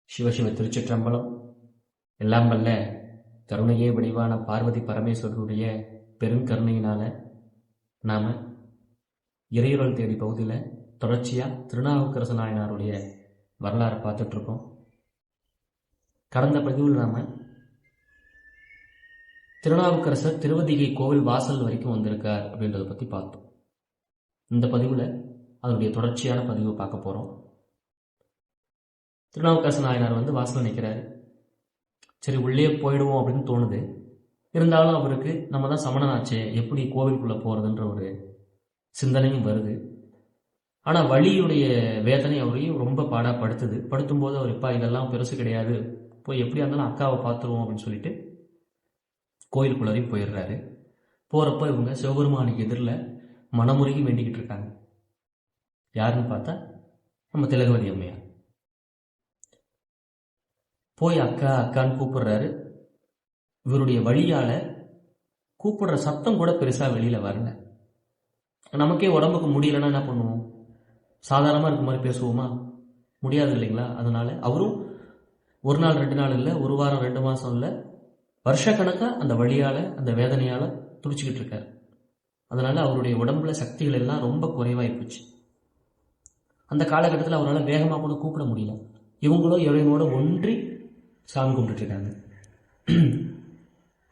சிவசிவ திருச்சிற்றம்பலம். எல்லாம் வல்ல கருணையே வடிவான பார்வதி பரமேஸ்வரருடைய பெருங்கருணையினால நாம இறையுறல் தேடி பகுதியில் தொடர்ச்சியாக திருநாவுக்கரசு நாயனாருடைய வரலாறு பார்த்துட்ருக்கோம். கடந்த பதிவில் நாம திருநாவுக்கரசர் திருவதிகை கோவில் வாசல் வரைக்கும் வந்திருக்கார் அப்படின்றத பற்றி பார்த்தோம். இந்த பதிவில் அதனுடைய தொடர்ச்சியான பதிவை பார்க்க போகிறோம். திருநாவுக்கரசு நாயனார் வாசலில் நிற்கிறாரு. சரி, உள்ளே போயிடுவோம் அப்படின்னு தோணுது. இருந்தாலும் அவருக்கு நம்ம தான் சமணனாச்சே, எப்படி கோவிலுக்குள்ளே போகிறதுன்ற ஒரு சிந்தனையும் வருது. ஆனால் வழியுடைய வேதனை அவரையும் ரொம்ப பாடாப்படுத்துது. படுத்தும்போது அவர் இப்பா இதெல்லாம் பெருசு கிடையாது, போய் எப்படியா இருந்தாலும் அக்காவை பார்த்துருவோம் அப்படின்னு சொல்லிட்டு கோயிலுக்குள்ளரையும் போயிடுறாரு. போகிறப்ப இவங்க சிவபெருமானுக்கு எதிரில் மனமுருகி வேண்டிக்கிட்டு இருக்காங்க. யாருன்னு பார்த்தா நம்ம திலகவதி அம்மையார். போய் அக்கா அக்கான்னு கூப்பிடுறாரு. இவருடைய வழியால கூப்பிடுற சத்தம் கூட பெருசா வெளியில வரல. நமக்கே உடம்புக்கு முடியலன்னா என்ன பண்ணுவோம்? சாதாரணமா இருக்க மாதிரி பேசுவோமா? முடியாது இல்லைங்களா? அதனால அவரும் ஒரு நாள் 2 நாள் இல்லை, ஒரு வாரம் 2 மாசம் இல்லை, வருஷக்கணக்கா அந்த வழியால அந்த வேதனையால துடிச்சுக்கிட்டு இருக்காரு. அதனால அவருடைய உடம்புல சக்திகள் எல்லாம் ரொம்ப குறைவாகி போச்சு. அந்த காலகட்டத்தில் அவரால் வேகமாக கூட கூப்பிட முடியல. இவங்களும் இறைவனோட ஒன்றி சாமி கும்பிட்டு இருக்காங்க.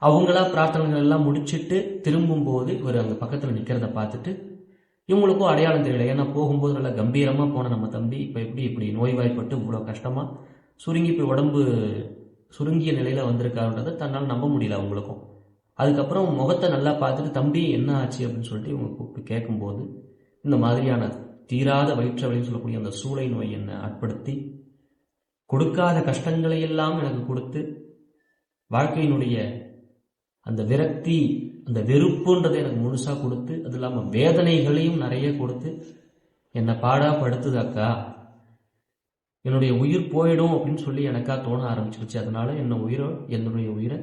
அவங்களா பிரார்த்தனைகள் எல்லாம் முடிச்சுட்டு திரும்பும்போது இவர் அங்கே பக்கத்தில் நிற்கிறத பார்த்துட்டு இவங்களுக்கும் அடையாளம் தெரியல. ஏன்னா போகும்போது நல்லா கம்பீரமாக போன நம்ம தம்பி இப்போ இப்படி நோய்வாய்ப்பட்டு இவ்வளோ கஷ்டமாக சுருங்கி போய் உடம்பு சுருங்கிய நிலையில் வந்திருக்காருன்றதை தன்னால் நம்ப முடியல அவங்களுக்கும். அதுக்கப்புறம் முகத்தை நல்லா பார்த்துட்டு தம்பி என்ன ஆச்சு அப்படின்னு சொல்லிட்டு இவங்க கூப்பிட்டு கேட்கும்போது இந்த மாதிரியான தீராத வயிற்றவலின்னு சொல்லக்கூடிய அந்த சூளை நோய் என்னை ஆட்படுத்தி கொடுக்காத கஷ்டங்களை எல்லாம் எனக்கு கொடுத்து வாழ்க்கையினுடைய அந்த விரக்தி அந்த வெறுப்புன்றதை எனக்கு முழுசா கொடுத்து அது இல்லாமல் வேதனைகளையும் நிறைய கொடுத்து என்னை பாடாப்படுத்துது அக்கா. என்னுடைய உயிர் போயிடும் அப்படின்னு சொல்லி எனக்கா தோண ஆரம்பிச்சிருச்சு. அதனால என்னுடைய உயிரை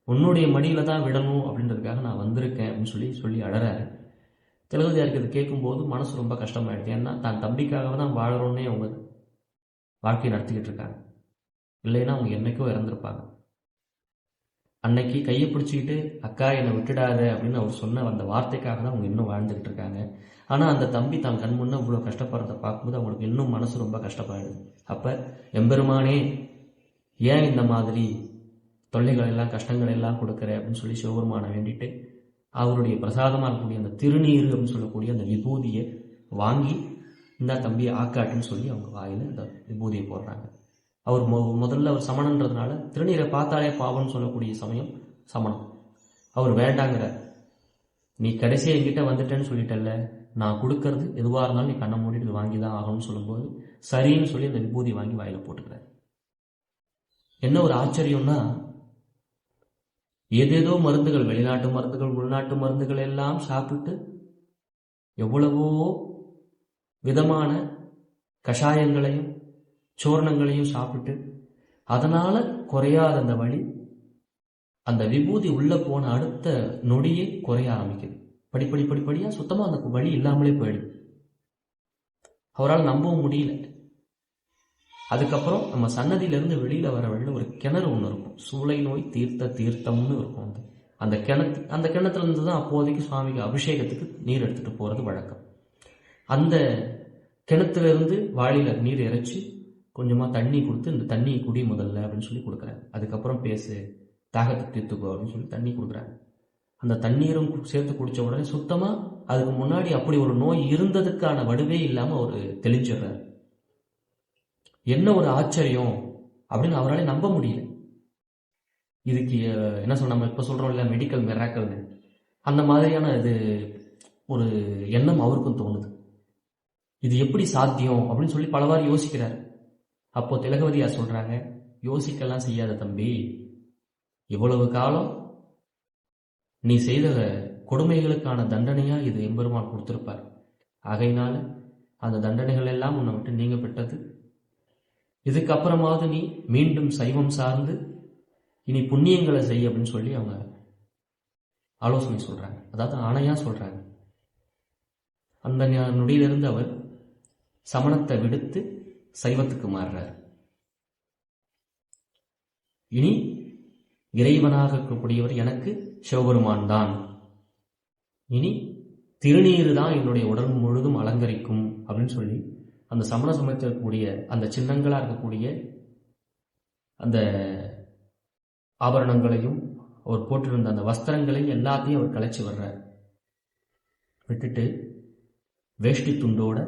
உன்னுடைய மடியில தான் விடணும் அப்படின்றதுக்காக நான் வந்திருக்கேன் அப்படின்னு சொல்லி அழறாரு. திலகவதியாருக்கு இது கேட்கும்போது மனசு ரொம்ப கஷ்டமாயிடுது. ஏன்னா தான் தம்பிக்காக தான் வாழறோன்னே அவங்க வாழ்க்கையை நடத்திக்கிட்டு இருக்காங்க. இல்லைன்னா அவங்க என்னைக்கோ இறந்துருப்பாங்க. அன்னைக்கு கையை பிடிச்சிக்கிட்டு அக்கா என்னை விட்டுடாத அப்படின்னு அவர் சொன்ன அந்த வார்த்தைக்காக தான் அவங்க இன்னும் வாழ்ந்துகிட்டு இருக்காங்க. ஆனால் அந்த தம்பி தான் கண் முன்னே இவ்வளோ கஷ்டப்படுறத பார்க்கும்போது அவங்களுக்கு இன்னும் மனசு ரொம்ப கஷ்டப்படுது. அப்போ எம்பெருமானே ஏன் இந்த மாதிரி தொல்லைகள் எல்லாம் கஷ்டங்கள் எல்லாம் கொடுக்குற அப்படின்னு சொல்லி சிவபெருமானை வேண்டிட்டு அவருடைய பிரசாதமாக இருக்கக்கூடிய அந்த திருநீர் அப்படின்னு சொல்லக்கூடிய அந்த விபூதியை வாங்கி இந்த தம்பியை ஆக்காட்டுன்னு சொல்லி அவங்க வாயில் அந்த விபூதியை போடுறாங்க. அவர் முதல்ல அவர் சமணன்றதுனால திருநீரை பார்த்தாலே பாவம்னு சொல்லக்கூடிய சமயம் சமணம். அவர் வேண்டாங்கிற, நீ கடைசியாக என்கிட்ட வந்துட்டேன்னு சொல்லிட்டல்ல, நான் கொடுக்கறது எதுவாக இருந்தாலும் நீ கண்ணை மூடிட்டு வாங்கி தான் ஆகணும்னு சொல்லும்போது சரின்னு சொல்லி அந்த விபூதி வாங்கி வாயில போட்டுக்கிறார். என்ன ஒரு ஆச்சரியம்னா, ஏதேதோ மருந்துகள், வெளிநாட்டு மருந்துகள், உள்நாட்டு மருந்துகள் எல்லாம் சாப்பிட்டு எவ்வளவோ விதமான கஷாயங்களையும் சோர்ணங்களையும் சாப்பிட்டு அதனால குறையாத அந்த வலி அந்த விபூதி உள்ள போன அடுத்த நொடியே குறைய ஆரம்பிக்குது. படிப்படியா சுத்தமா அந்த வலி இல்லாமலே போயிடுது. அவரால் நம்பவும் முடியல. அதுக்கப்புறம் நம்ம சன்னதியிலிருந்து வெளியில வர வழியில ஒரு கிணறு ஒன்று இருக்கும். சூளை நோய் தீர்த்த தீர்த்தம்னு இருக்கும். அந்த கிணத்துல இருந்து தான் அப்போதைக்கு சுவாமிக்கு அபிஷேகத்துக்கு நீர் எடுத்துட்டு போறது வழக்கம். அந்த கிணத்துல இருந்து வாளியில நீர் இறைச்சி கொஞ்சமா தண்ணி கொடுத்து இந்த தண்ணியை குடி முதல்ல அப்படின்னு சொல்லி கொடுக்குறாரு. அதுக்கப்புறம் பேசு, தாகத்தை தீர்த்துக்கோ அப்படின்னு சொல்லி தண்ணி கொடுக்குறாரு. அந்த தண்ணீரும் சேர்த்து குடிச்ச உடனே சுத்தமா அதுக்கு முன்னாடி அப்படி ஒரு நோய் இருந்ததுக்கான வடுவே இல்லாம அவர் தெளிஞ்சிடுறாரு. என்ன ஒரு ஆச்சரியம் அப்படின்னு அவரால் நம்ப முடியல. இதுக்கு என்ன சொல்ல, நம்ம இப்ப சொல்றோம் இல்ல மெடிக்கல் மிராக்கல்னு, அந்த மாதிரியான இது ஒரு எண்ணம் அவருக்கும் தோணுது. இது எப்படி சாத்தியம் அப்படின்னு சொல்லி பலவாறு யோசிக்கிறார். அப்போ திலகவதியார் சொல்றாங்க, யோசிக்கலாம் செய்யாத தம்பி, இவ்வளவு காலம் நீ செய்த கொடுமைகளுக்கான தண்டனையா இது எம்பெருமான் கொடுத்திருப்பார். ஆகையினால அந்த தண்டனைகள் எல்லாம் உன்னை விட்டு நீங்க பெற்றது. இதுக்கப்புறமாவது நீ மீண்டும் சைவம் சார்ந்து இனி புண்ணியங்களை செய் அப்படின்னு சொல்லி அவங்க ஆலோசனை சொல்றாங்க. அதாவது ஆணையா சொல்றாங்க. அந்த நொடியிலிருந்து அவர் சமணத்தை விடுத்து சைவத்துக்கு மாறுறார். இனி இறைவனாக இருக்கக்கூடியவர் எனக்கு சிவபெருமான் தான். இனி திருநீரு தான் என்னுடைய உடல் முழுதும் அலங்கரிக்கும் அப்படின்னு சொல்லி அந்த சமண சமயத்தில் இருக்கக்கூடிய அந்த சின்னங்களா இருக்கக்கூடிய அந்த ஆபரணங்களையும் அவர் போட்டிருந்த அந்த வஸ்திரங்களையும் எல்லாத்தையும் அவர் கலைச்சி வர்றார். விட்டுட்டு வேஷ்டி துண்டோட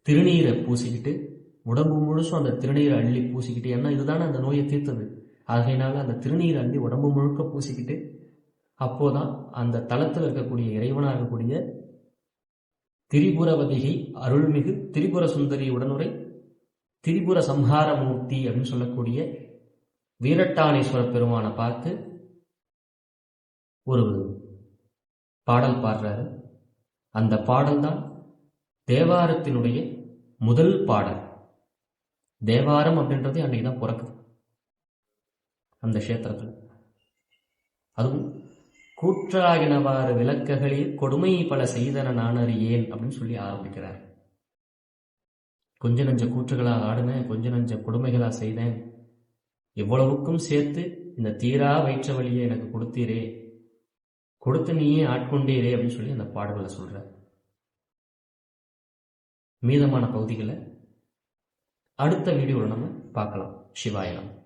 திருநீரை பூசிக்கிட்டு உடம்பு முழுசும் அந்த திருநீரை அள்ளி பூசிக்கிட்டு, ஏன்னா இதுதானே அந்த நோயை தீர்த்தது, ஆகையினால அந்த திருநீரை அள்ளி உடம்பு முழுக்க பூசிக்கிட்டு அப்போதான் அந்த தலத்தில் இருக்கக்கூடிய இறைவனாக இருக்கக்கூடிய திரிபுரவதிகை அருள்மிகு திரிபுர சுந்தரி உடனுரை திரிபுர சம்ஹாரமூர்த்தி அப்படின்னு சொல்லக்கூடிய வீரட்டானேஸ்வர பெருமானை பார்த்து ஒரு பாடல் பாடுறாரு. அந்த பாடல் தான் தேவாரத்தினுடைய முதல் பாடல். தேவாரம் அப்படின்றது அன்னைக்கு தான் பிறக்குது அந்த கஷேத்திரத்தில். அதுவும் கூற்றாகினவாறு விளக்ககளில் கொடுமை பல செய்தன நானறியேன் அப்படின்னு சொல்லி ஆரம்பிக்கிறார். கொஞ்ச நஞ்ச கூற்றுகளா ஆடுனேன், கொஞ்ச நஞ்ச கொடுமைகளா செய்தேன், எவ்வளவுக்கும் சேர்த்து இந்த தீரா வயிற்ற வழியை எனக்கு கொடுத்தீரே, கொடுத்து நீயே ஆட்கொண்டீரே அப்படின்னு சொல்லி அந்த பாடல்களை சொல்ற. மீதமான பகுதிகளை அடுத்த வீடியோவில் நம்ம பார்க்கலாம். சிவாய நமः.